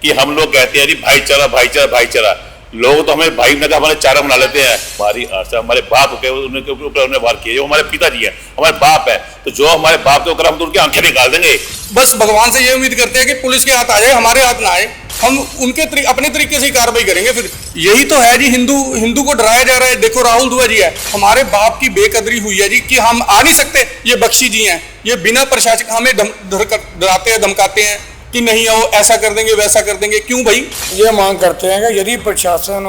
कि हम लोग कहते हैं जी भाईचारा भाईचारा भाईचारा, लोग तो हमें भाई ने हमारे चारा बना लेते हैं। हमारी आशा हमारे बाप के उनके ऊपर उन्होंने वार किया, जो हमारे पिताजी हैं, हमारे बाप है, तो जो हमारे बाप के ऊपर हम तो उनकी आंखें निकाल देंगे। बस भगवान से ये उम्मीद करते हैं कि पुलिस के हाथ आ जाए, हमारे हाथ ना आए, हम उनके अपने तरीके से कार्रवाई करेंगे। फिर यही तो है जी, हिंदू को डराया जा रहा है। देखो राहुल दुआ जी है, हमारे बाप की बेकदरी हुई है जी कि हम आ नहीं सकते। ये बख्शी जी हैं, ये बिना प्रशासन हमें डराते हैं, धमकाते हैं कि नहीं आओ, ऐसा कर देंगे वैसा कर देंगे। क्यों भाई? ये मांग करते हैं कि यदि प्रशासन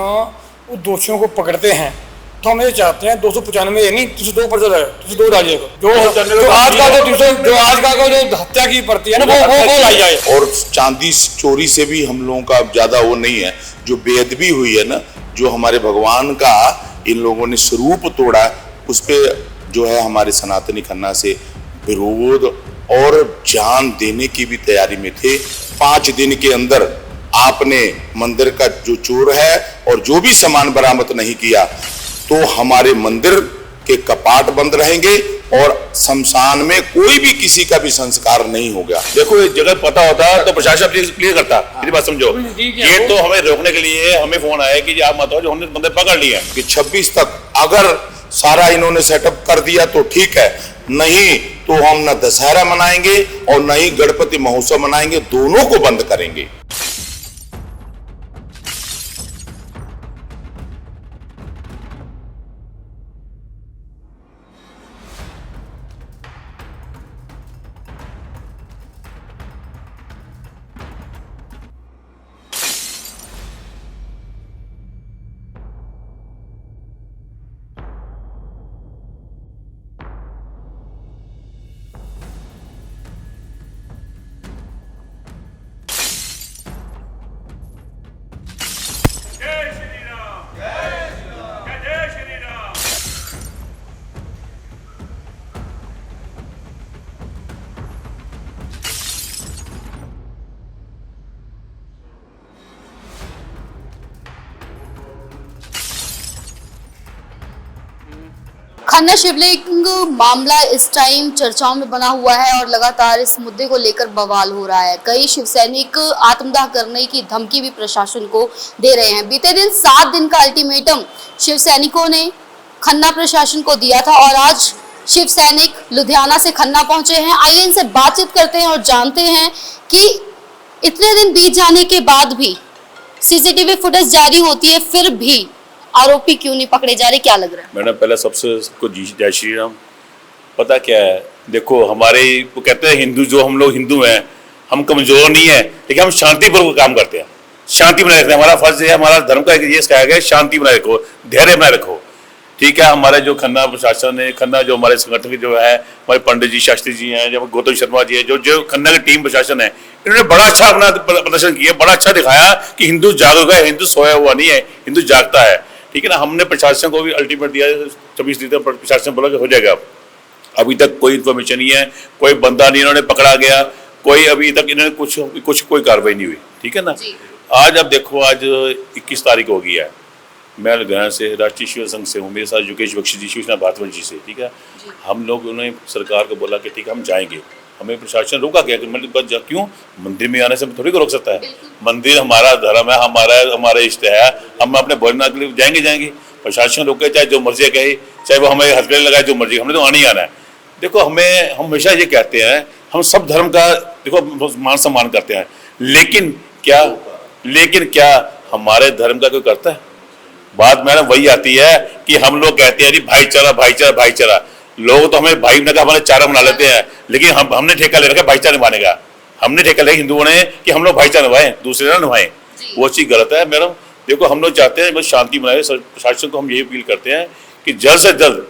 उन दोषियों को पकड़ते हैं तो हम ये चाहते हैं 295 ये नहीं 302 पर दो डालिएगा, जो आज का जो हत्या की प्रति है ना वो लाई जाए। और चांदी चोरी से भी हम लोगों का ज्यादा वो नहीं है, जो बेअदबी हुई है ना, जो हमारे भगवान का इन लोगों ने स्वरूप तोड़ा, उस पे जो है हमारे सनातनी खन्ना से विरोध और जान देने की भी तैयारी में थे। 5 दिन के अंदर आपने मंदिर का जो चोर है और जो भी सामान बरामद नहीं किया तो हमारे मंदिर के कपाट बंद रहेंगे और शमशान में कोई भी किसी का भी संस्कार नहीं होगा। देखो ये जगह पता होता तो प्रशासन क्लियर करता। मेरी बात समझो, ये तो हमें रोकने के लिए हमें फोन आया कि आप मत हो, जो हमने बंदे पकड़ लिए कि 26 तक अगर सारा इन्होंने सेटअप कर दिया तो ठीक है, नहीं तो हम न दशहरा मनाएंगे और न ही गणपति महोत्सव मनाएंगे, दोनों को बंद करेंगे। खन्ना शिवलिंग मामला इस टाइम चर्चाओं में बना हुआ है और लगातार इस मुद्दे को लेकर बवाल हो रहा है। कई शिव सैनिक आत्मदाह करने की धमकी भी प्रशासन को दे रहे हैं। बीते दिन 7 दिन का अल्टीमेटम शिव सैनिकों ने खन्ना प्रशासन को दिया था और आज शिव सैनिक लुधियाना से खन्ना पहुंचे हैं। आइए इनसे बातचीत करते हैं और जानते हैं कि इतने दिन बीत जाने के बाद भी सीसीटीवी फुटेज जारी होती है, फिर भी आरोपी क्यों नहीं पकड़े जा रहे, क्या लग रहा है? मैडम पहले सबसे सबको जय श्री राम। पता क्या है, देखो हमारे वो कहते हैं हिंदू, जो हम लोग हिंदू हैं, हम कमजोर नहीं है, लेकिन हम शांतिपूर्वक काम करते हैं, शांति बनाए रखते हैं। हमारा फर्ज है, हमारा धर्म का ये कहा गया, शांति बनाए रखो, धैर्य बनाए रखो। ठीक है, हमारे जो खन्ना प्रशासन है, खन्ना जो हमारे संगठन जो है, हमारे पंडित जी शास्त्री जी हैं, जो गौतम शर्मा जी है, जो खन्ना की टीम प्रशासन है, इन्होंने बड़ा अच्छा अपना प्रदर्शन किया, बड़ा अच्छा दिखाया कि हिंदू जागरूक है, हिंदू सोया हुआ नहीं है, हिंदू जागता है। ठीक है ना, हमने प्रशासन को भी अल्टीमेट दिया, 26 दिन तक प्रशासन बोला कि हो जाएगा। अभी तक कोई इन्फॉर्मेशन नहीं है, कोई बंदा नहीं इन्होंने पकड़ा गया, कोई अभी तक इन्होंने कुछ कोई कार्रवाई नहीं हुई। ठीक है ना, आज अब देखो, आज 21 तारीख हो गई है, मैं लुधियाना से राष्ट्रीय शिव संघ से हूँ, मेरे साथ योगेश बख्शी जी, शिवसेना भारतवंश जी से। ठीक है, हम लोग उन्होंने सरकार को बोला कि ठीक है हम जाएंगे, हमें प्रशासन रोका गया। मतलब क्यों, मंदिर में आने से थोड़ी को रोक सकता है, मंदिर हमारा धर्म है, हमारा इष्ट है, हम अपने भोजनाथ के लिए जाएंगे। प्रशासन रोके, चाहे जो मर्जी कहे, चाहे वो हमें हथकड़ी लगाए, जो मर्जी, हमने तो आना ही आना है। देखो हम हमेशा ये कहते हैं, हम सब धर्म का देखो मान सम्मान करते हैं, लेकिन क्या हमारे धर्म का कोई करता है? बात मैडम वही आती है कि हम लोग कहते हैं जी भाईचारा भाईचारा भाईचारा, लोग तो हमें भाई ने हमारे चारा बना लेते हैं, लेकिन हमने ठेका ले रखा भाईचारा निभाने का। हमने ठेका लिया हिंदुओं ने कि हम लोग भाईचारा निभाएं, दूसरे ना निभाएं, वो चीज गलत है मैडम। देखो हम लोग चाहते हैं बस शांति बनाए। प्रशासन को हम ये अपील करते हैं कि जल्द से जल्द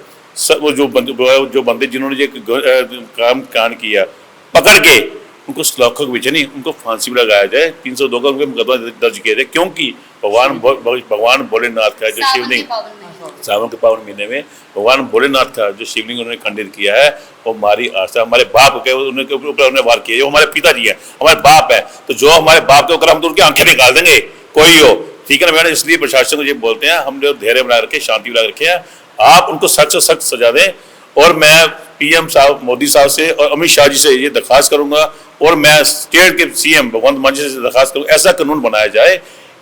वो जो बंदे जिन्होंने ये काम कांड किया, पकड़ के उनको सलाखों के पीछे नहीं, उनको फांसी भी लगाया जाए। 302 का उनके मुकदमा दर्ज किया जाए, क्योंकि भगवान भोलेनाथ का जो शिवलिंग सावन के पावन महीने में भगवान भोलेनाथ का जो शिवलिंग उन्होंने खंडित किया है, वो हमारी आस्था, हमारे बाप के उनके ऊपर उन्होंने वार किया, जो हमारे पिताजी हैं, हमारे बाप है, तो जो हमारे बाप के ऊपर हम तो उनकी आंखें निकाल देंगे, कोई हो। ठीक है ना मैडम, इसलिए प्रशासन को ये बोलते हैं, हम जो धैर्य बनाए रखे, शांति बनाए रखे हैं, आप उनको सख्त से सख्त सजा दें और मैं पीएम साहब मोदी साहब से और अमित शाह जी से ये दरख्वास्त करूंगा, और मैं स्टेट के सीएम भगवंत मान जी से दरख्वास्त करूंगा, ऐसा कानून बनाया जाए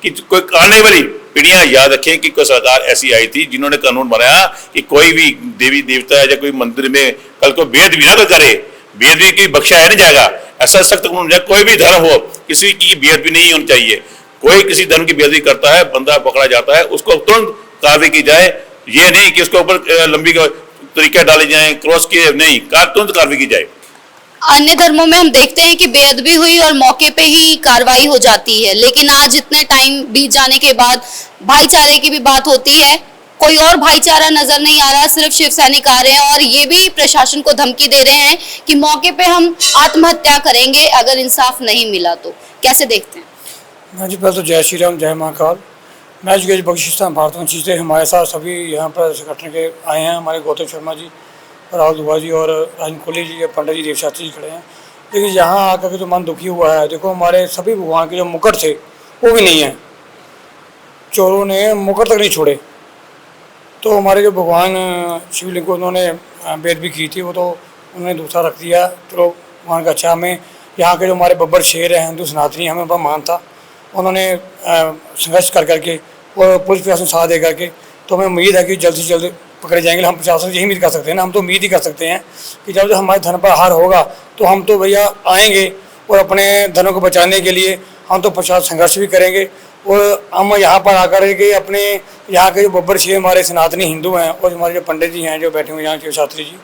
कि कोई आने वाली पीढ़ियां याद रखें कि कोई सरकार ऐसी आई थी जिन्होंने कानून बनाया कि कोई भी देवी देवता या कोई मंदिर में कल को बेदबी ना करे, बेदबी की बख्शा है नहीं जाएगा। ऐसा सख्त कानून है, कोई भी धर्म हो किसी की बेदबी नहीं होनी चाहिए। कोई किसी धर्म की बेदबी करता है, बंदा पकड़ा जाता है, उसको तुरंत कार्रवाई की जाए। ये नहीं कि उसके ऊपर लंबी तरीके डाले जाए, क्रॉस किए नहीं, तुरंत कार्रवाई की जाए। अन्य धर्मों में हम देखते हैं कि बेअदबी हुई और मौके पे ही कार्रवाई हो जाती है, लेकिन आज इतने टाइम बीत जाने के बाद भाईचारे की भी बात होती है, कोई और भाईचारा नजर नहीं आ रहा, सिर्फ शिव सैनिक आ रहे हैं और ये भी प्रशासन को धमकी दे रहे हैं कि मौके पे हम आत्महत्या करेंगे अगर इंसाफ नहीं मिला तो। कैसे देखते हैं? मैं जी पहले तो जय श्री राम, जय महाकाल। मैं जी बख्शिस्तान भारत चीज़ें हमारे साथ सभी यहाँ पर संगठन के आए हैं, हमारे गौतम शर्मा जी, राहुल दुआ जी और राजन कोहली जी, पंडित जी, देवशास्त्री जी खड़े हैं। लेकिन यहाँ आकर के जो मन दुखी हुआ है, देखो हमारे सभी भगवान के जो मुकुट थे वो भी नहीं है, चोरों ने मुकुट तक नहीं छोड़े। तो हमारे जो भगवान शिवलिंग को उन्होंने बेदबी की थी वो तो उन्होंने दूसरा रख दिया। चलो भगवान का अच्छा, हमें यहाँ के जो हमारे बब्बर शेर हैं हिंदू सनातनी, हमें बड़ा मान था, उन्होंने संघर्ष कर करके और पुलिस प्रशासन साथ दे करके, तो हमें उम्मीद है कि जल्द से जल्द पकड़े जाएंगे। हम प्रशासन से यही उम्मीद कर सकते हैं ना, हम तो उम्मीद ही कर सकते हैं कि जब हमारे धर्म पर हार होगा तो हम तो भैया आएंगे और अपने धर्म को बचाने के लिए हम तो प्रशासन संघर्ष भी करेंगे। और हम यहाँ पर आकर के अपने यहाँ के जो बब्बर शेर हमारे सनातनी हिंदू हैं और हमारे जो पंडित जी हैं जो बैठे हुए यहाँ के शास्त्री जी,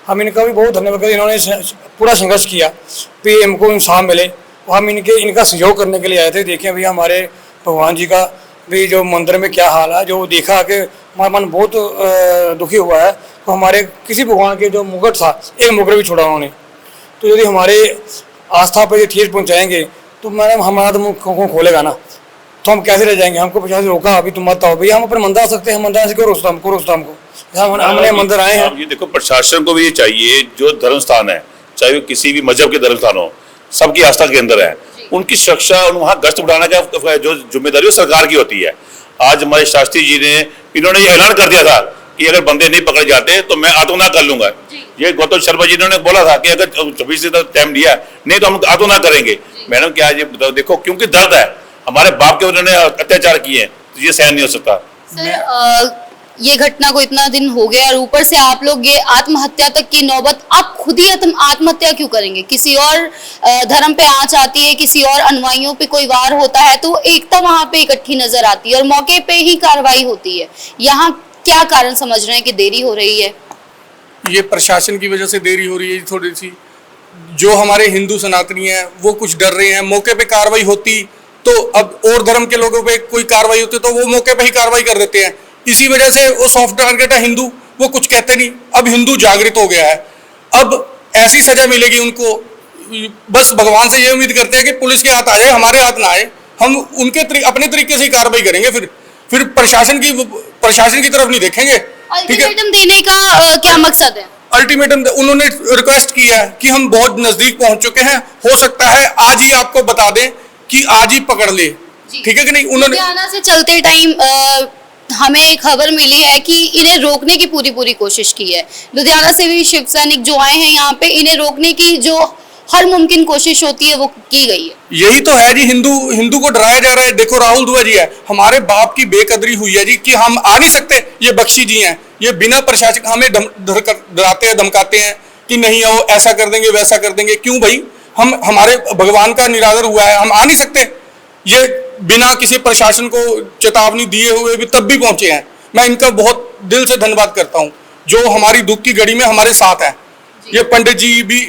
हम इनका भी बहुत धन्यवाद करते हैं। इन्होंने पूरा संघर्ष किया कि हमको इंसाफ मिले, हम इनका सहयोग करने के लिए आए थे। देखें भैया हमारे भगवान जी का भी जो मंदिर में क्या हाल है, जो देखा कि हमारा मन बहुत दुखी हुआ है। तो हमारे किसी भगवान के जो मुकुट था, एक मुकुट भी छोड़ा उन्होंने। तो यदि हमारे आस्था पर ये ठेस पहुँचाएंगे तो मैडम हमारा तो मुँह खोलेगा ना, तो हम कैसे रह जाएंगे। हमको प्रशासन रोका अभी तुम मत आओ भैया, हम अपने मंदिर आ सकते हैं, मंदिर से क्यों रोकता हमको हमने मंदिर आए हैं। ये देखो प्रशासन को भी ये चाहिए, जो धर्म स्थान है चाहे वो किसी भी मजहब के धर्म स्थान हो, सबकी आस्था के अंदर है, उनकी सुरक्षा और वहाँ गश्त बढ़ाने का जो जिम्मेदारी वो सरकार की होती है। आज हमारे शास्त्री जी ने इन्होंने ये ऐलान कर दिया था कि अगर बंदे नहीं पकड़े जाते तो मैं आत्महत्या कर लूंगा। ये गौतम शर्मा जी ने बोला था कि अगर 26 दिन तक टाइम दिया नहीं तो हम आत्महत्या करेंगे। मैडम क्या ये बताओ, देखो क्योंकि दर्द है, हमारे बाप के उन्होंने अत्याचार किए हैं, तो ये सहन नहीं हो सकता। सर ये घटना को इतना दिन हो गया और ऊपर से आप लोग ये आत्महत्या तक की नौबत, आप खुद ही आत्महत्या क्यों करेंगे? किसी और धर्म पे आंच आती है, किसी और अनुयायियों पे कोई वार होता है तो एकता वहां पे इकट्ठी नजर आती है और मौके पे ही कार्रवाई होती है। यहाँ क्या कारण समझ रहे हैं कि देरी हो रही है? ये प्रशासन की वजह से देरी हो रही है थोड़ी सी। जो हमारे हिंदू सनातनी हैं वो कुछ डर रहे हैं, मौके पे कार्रवाई होती तो अब और धर्म के लोगों पे कोई कार्रवाई होती तो वो मौके पे ही कार्रवाई कर देते हैं। इसी वजह से वो सॉफ्ट टारगेट है हिंदू, वो कुछ कहते नहीं। अब हिंदू जागृत हो गया है, अब ऐसी सजा मिलेगी उनको। बस भगवान से ये उम्मीद करते हैं कि पुलिस के हाथ आ जाए, हमारे हाथ ना आए, हम उनके अपने तरीके से कार्रवाई करेंगे। फिर प्रशासन की तरफ नहीं देखेंगे। अल्टीमेटम देने का क्या मकसद है? अल्टीमेटम उन्होंने रिक्वेस्ट किया है कि हम बहुत नजदीक पहुंच चुके हैं, हो सकता है आज ही आपको बता दें कि आज ही पकड़ ले, ठीक है कि नहीं। उन्होंने लुधियाना से चलते टाइम हमें एक खबर मिली है कि इन्हें रोकने की पूरी कोशिश की है। लुधियाना से भी शिव सैनिक जो आए हैं यहाँ पे, इन्हें रोकने की जो हर मुमकिन कोशिश होती है वो की गई है। यही तो है जी, हिंदू को डराया जा रहा है। देखो राहुल दुआ जी है, हमारे बाप की बेकदरी हुई है जी कि हम आ नहीं सकते। ये बख्शी जी हैं, ये बिना प्रशासन हमें डराते हैं, धमकाते हैं कि नहीं आओ, ऐसा कर देंगे वैसा कर देंगे। क्यों भाई, हमारे भगवान का निरादर हुआ है, हम आ नहीं सकते। ये बिना किसी प्रशासन को चेतावनी दिए हुए भी तब भी पहुंचे हैं। मैं इनका बहुत दिल से धन्यवाद करता हूं जो हमारी दुख की घड़ी में हमारे साथ हैं। ये पंडित जी भी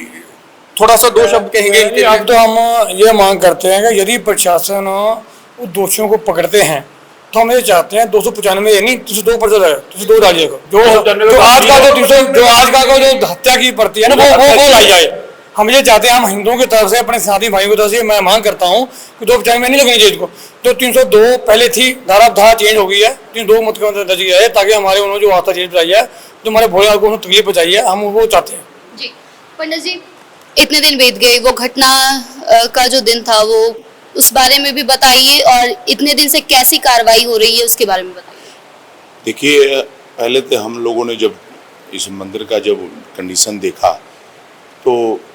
थोड़ा सा दो शब्द कहेंगे इनके लिए। अब तो हम ये मांग करते हैं कि यदि प्रशासन उन दोषियों को पकड़ते हैं तो हम ये चाहते हैं 295 नहीं 302 पर्चा है, 302 डालिएगा। जो आज का जो हत्या की पड़ती है ना वो लाई जाए। हम ये चाहते हैं, हम हिंदुओं की तरफ से अपने साथी भाइयों की तरफ से मैं मांग करता हूँ कि 295 नहीं लगनी चाहिए इसको। जो 302 पहले थी धारा चेंज हो गई है, 302 मत दर्ज किया है ताकि हमारे उन्होंने जो आस्था चेंज बताई है, जो हमारे भोलेनाथ को तकलीफ पहुंचाई है, हम वो चाहते हैं। जी पंडित जी, इतने दिन बीत गए, वो घटना का जो दिन था वो उस बारे में भी बताइए और इतने दिन से कैसी कार्रवाई हो रही है उसके बारे में बताइए। देखिए, पहले तो हम लोगों ने जब इस मंदिर का जब कंडीशन देखा तो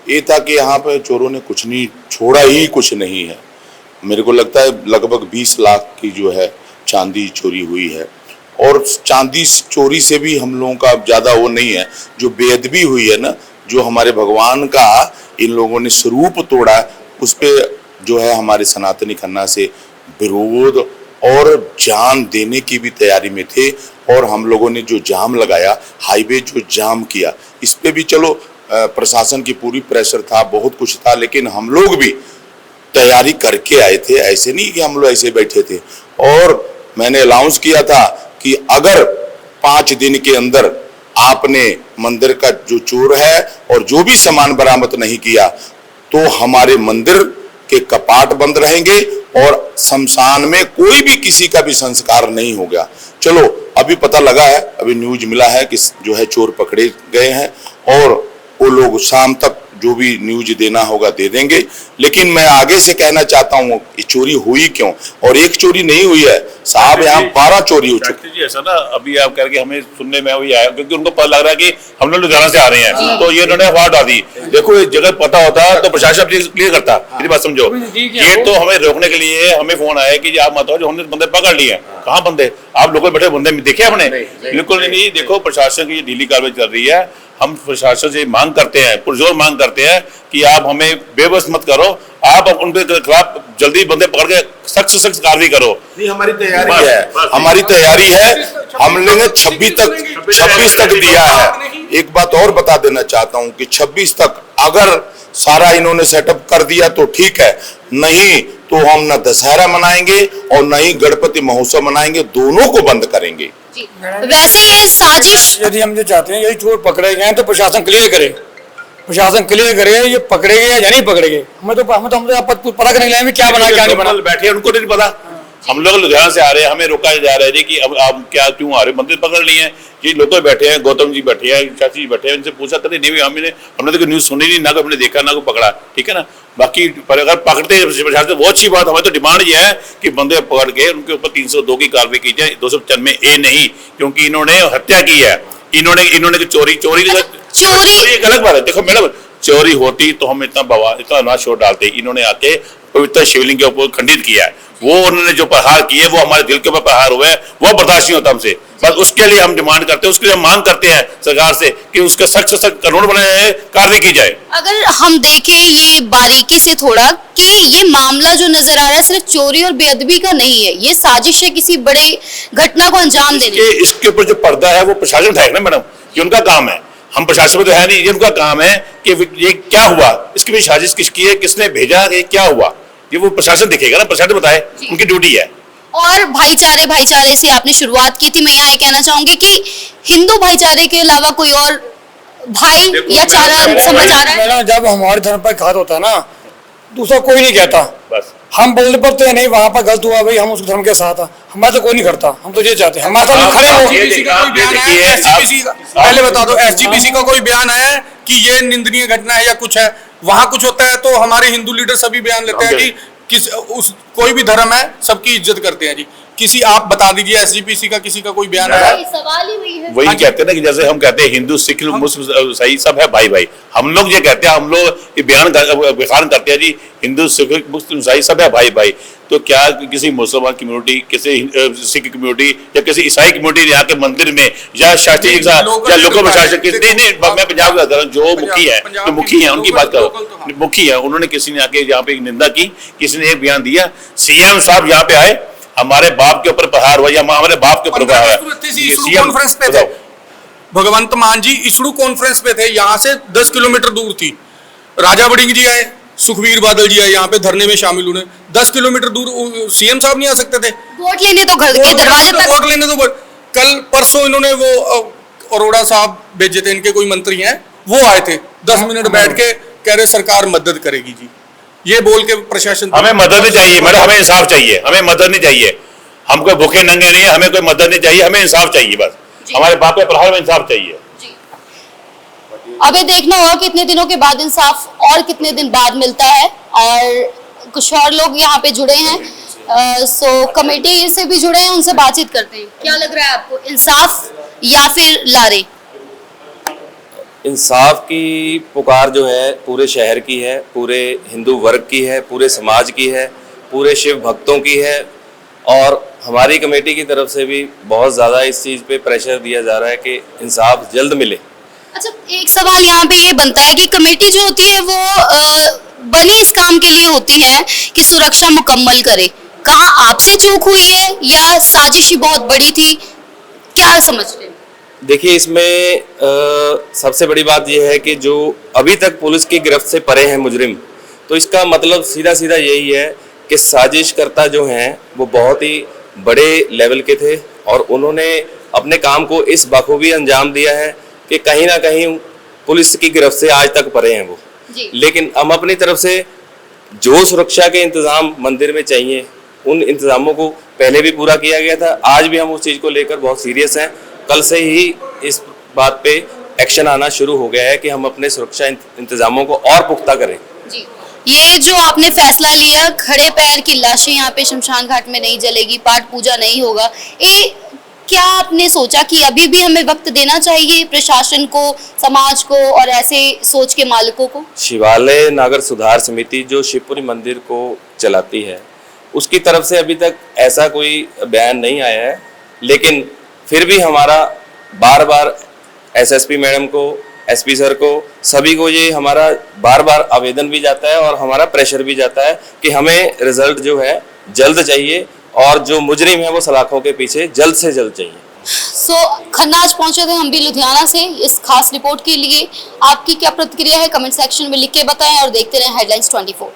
ये था कि यहाँ पे चोरों ने कुछ नहीं छोड़ा, ही कुछ नहीं है। मेरे को लगता है लगभग 20 लाख की जो है चांदी चोरी हुई है, और चांदी चोरी से भी हम लोगों का ज़्यादा वो नहीं है, जो बेअदबी हुई है ना, जो हमारे भगवान का इन लोगों ने स्वरूप तोड़ा, उस पर जो है हमारे सनातनी खन्ना से विरोध और जान देने की भी तैयारी में थे। और हम लोगों ने जो जाम लगाया, हाईवे जो जाम किया, इस पे भी चलो प्रशासन की पूरी प्रेशर था, बहुत कुछ था, लेकिन हम लोग भी तैयारी करके आए थे। ऐसे नहीं कि हम लोग ऐसे बैठे थे। और मैंने अनाउंस किया था कि अगर 5 दिन के अंदर आपने मंदिर का जो चोर है और जो भी सामान बरामद नहीं किया तो हमारे मंदिर के कपाट बंद रहेंगे और शमशान में कोई भी किसी का भी संस्कार नहीं होगा। चलो अभी पता लगा है, अभी न्यूज मिला है कि जो है चोर पकड़े गए हैं और वो लोग शाम तक जो भी न्यूज देना होगा दे देंगे। लेकिन मैं आगे से कहना चाहता हूँ कि चोरी हुई क्यों, और एक चोरी नहीं हुई है साहब, यहाँ 12 चोरी हो चुकी जी। ऐसा ना अभी आप करके हमें सुनने में वही आया, क्योंकि उनको पता लग रहा है कि हम लोग लुधियाना से आ रहे हैं, तो ये उन्होंने अफवाह डाल दी। देखो ये जगह पता होता तो प्रशासन क्लियर करता, मेरी बात समझो। ये तो हमें रोकने के लिए हमें फोन आया कि आप मत हो, जो हमने बंदे पकड़ लिए। कहाँ बंदे? आप लोकल बैठे बंदे देखे हमने? बिल्कुल नहीं। देखो प्रशासन की ढीली कार्रवाई चल रही है। हम प्रशासन से मांग करते हैं, पुरजोर मांग करते हैं कि आप हमें बेबस मत करो, आप उनके खिलाफ जल्दी बंदे पकड़ के सख्त से सख्त कार्रवाई करो। नहीं, हमारी तैयारी है, हमारी तैयारी है। हम लोगों ने 26 तक दिया है। एक बात और बता देना चाहता हूं कि 26 तक अगर सारा इन्होंने सेटअप कर दिया तो ठीक है, नहीं तो हम न दशहरा मनाएंगे और न ही गणपति महोत्सव मनाएंगे, दोनों को बंद करेंगे। वैसे ये साजिश, यदि हम जो चाहते हैं यही चोर पकड़े गए हैं तो प्रशासन क्लियर करे, प्रशासन क्लियर करे ये पकड़े गए या नहीं पकड़े गए। हमें तो पता करने लगे क्या बना क्या नहीं बना। बैठे उनको नहीं पता। हम लोग लुधियाना से आ रहे हैं, हमें रोका जा रहा है कि अब आप क्या क्यों आ रहे हो, मंदिर पकड़ लिए हैं। ये लोग बैठे हैं, गौतम जी बैठे हैं, चाची जी बैठे हैं, इनसे पूछा था नहीं, हमने तो न्यूज सुनी नहीं, ना को हमने देखा ना को पकड़ा, ठीक है ना। बाकी पर अगर पकड़ते प्रशासन बहुत अच्छी बात। हमें तो डिमांड ये है कि बंदे पकड़ के उनके ऊपर 302 की कार्रवाई की जाए, 295A नहीं, क्योंकि इन्होंने हत्या की है। इन्होंने चोरी एक अलग बात है। देखो मैडम, चोरी होती तो हम इतना शोर डालते। इन्होंने आके पवित्र शिवलिंग के ऊपर खंडित किया है। वो उन्होंने जो प्रहार किए वो हमारे दिल के ऊपर प्रहार हुए, वो बर्दाश्त नहीं होता हमसे। बस उसके लिए हम डिमांड करते हैं, उसके लिए हम मांग करते हैं सरकार से कि उसका सख्त से सख्त कानून बनाया जाए, कार्रवाई की जाए। अगर हम देखें ये बारीकी से थोड़ा कि ये मामला जो नजर आ रहा है सिर्फ चोरी और बेअदबी का नहीं है, ये साजिश है किसी बड़े घटना को अंजाम देने। इसके ऊपर जो पर्दा है वो प्रशासन उठाएगा ना मैडम, ये उनका काम है। हम प्रशासन में तो है नहीं, ये उनका काम है कि ये क्या हुआ, इसकी भी साजिश किसकी है, किसने भेजा, ये क्या हुआ, ये वो प्रशासन दिखेगा ना, प्रशासन बताए, उनकी ड्यूटी है। और भाईचारे से आपने शुरुआत की थी। मैं यहाँ कहना चाहूंगी कि हिंदू भाईचारे के अलावा कोई और भाई या चारा समझ आ रहा है? जब हमारे धर्म पर घात होता है ना, दूसरा कोई नहीं कहता। बस हम बोलने पर तो नहीं, वहां पर गलत हुआ भाई, हम उस धर्म के साथ हैं, हमारा तो कोई नहीं करता। हम तो ये चाहते हैं हमारे साथ खड़े हो। पहले बता दो, SGPC का कोई बयान आया है कि ये निंदनीय घटना है या कुछ है? वहां कुछ होता है तो हमारे हिंदू लीडर सभी बयान लेते हैं कि कोई भी धर्म है सबकी इज्जत करते हैं जी। किसी आप बता दीजिए SGPC का किसी का कोई बयान आया है? सवाल ही वही है। वही कहते हैं ना कि जैसे हम कहते हैं हिंदू सिख मुस्लिम सही सब है भाई भाई, हम लोग ये कहते हैं, हम लोग ये बयान करते हैं जी हिंदू सिख मुस्लिम सही सब है भाई भाई। तो क्या किसी मुसलमान कम्युनिटी, किसी सिख कम्युनिटी या किसी ईसाई कम्युनिटी यहाँ के मंदिर में या शास्त्री के साथ या लोकल प्रशासन नहीं, मैं पंजाब का कह जो मुखी है, जो मुखी है उनकी बात करो, मुखी है, उन्होंने किसी ने आके यहाँ पे निंदा की, किसी ने एक बयान दिया, CM साहब यहाँ पे आए, हमारे बाप के ऊपर प्रहार हुआ या हमारे बाप के ऊपर प्रहार कॉन्फ्रेंस पे थे भगवंत मान जी, इशू कॉन्फ्रेंस पे थे, यहाँ से 10 किलोमीटर दूर थी। राजा बड़िंग जी आए, सुखबीर बादल जी आए, यहाँ पे धरने में शामिल हुए। 10 किलोमीटर दूर CM साहब नहीं आ सकते थे? वोट लेने तो घर के दरवाजे तक, वोट लेने तो कल परसों इन्होंने वो अरोड़ा साहब भेजे थे, इनके कोई मंत्री हैं, वो आए थे, 10 मिनट बैठ के कह रहे सरकार मदद करेगी जी। ये बोल के प्रशासन, हमें मदद नहीं चाहिए मैडम, हमें इंसाफ चाहिए, हमें मदद नहीं चाहिए, हम कोई भूखे नंगे नहीं है, हमें कोई मदद नहीं चाहिए, हमें इंसाफ चाहिए, बस हमारे बाप के प्रहार में इंसाफ चाहिए। अब ये देखना होगा कितने दिनों के बाद इंसाफ और कितने दिन बाद मिलता है। और कुछ और लोग यहाँ पे जुड़े हैं, सो कमेटी से भी जुड़े हैं, उनसे बातचीत करते हैं। क्या लग रहा है आपको, इंसाफ या फिर लारे? इंसाफ की पुकार जो है पूरे शहर की है, पूरे हिंदू वर्ग की है, पूरे समाज की है, पूरे शिव भक्तों की है और हमारी कमेटी की तरफ से भी बहुत ज़्यादा इस चीज़ पे प्रेशर दिया जा रहा है कि इंसाफ जल्द मिले। अच्छा, एक सवाल यहाँ पे ये बनता है कि कमेटी जो होती है वो बनी इस काम के लिए होती है कि सुरक्षा मुकम्मल करे। कहाँ आपसे चूक हुई है या साजिश ही बहुत बड़ी थी, क्या समझते हैं? देखिए, इसमें सबसे बड़ी बात यह है कि जो अभी तक पुलिस की गिरफ्त से परे हैं मुजरिम, तो इसका मतलब सीधा सीधा यही है कि साजिशकर्ता जो हैं वो बहुत ही बड़े लेवल के थे और उन्होंने अपने काम को इस बखूबी अंजाम दिया है कि कहीं ना कहीं पुलिस की गिरफ्त से आज तक परे हैं वो। लेकिन हम अपनी तरफ से जो सुरक्षा के इंतजाम मंदिर में चाहिए उन इंतजामों को पहले भी पूरा किया गया था। आज भी हम उस चीज़ को लेकर बहुत सीरियस हैं। कल से ही इस बात पे एक्शन आना शुरू हो गया है कि हम अपने सुरक्षा इंतजामों को और पुख्ता करें। जी, ये जो आपने फैसला लिया, खड़े पैर की लाशें यहाँ पे शमशान घाट में नहीं जलेगी, पाठ पूजा नहीं होगा, ये क्या आपने सोचा कि अभी भी हमें वक्त देना चाहिए प्रशासन को, समाज को और ऐसे सोच के मालिकों को? शिवालय नागर सुधार समिति जो शिवपुरी मंदिर को चलाती है उसकी तरफ से अभी तक ऐसा कोई बयान नहीं आया है, लेकिन फिर भी हमारा बार बार एसएसपी मैडम को, एसपी सर को, सभी को ये हमारा बार बार आवेदन भी जाता है और हमारा प्रेशर भी जाता है कि हमें रिजल्ट जो है जल्द चाहिए और जो मुजरिम है वो सलाखों के पीछे जल्द से जल्द चाहिए। खन्ना आज पहुंचे थे हम भी लुधियाना से इस खास रिपोर्ट के लिए। आपकी क्या प्रतिक्रिया है कमेंट सेक्शन में लिख के बताएं और देखते रहें हेडलाइंस 24।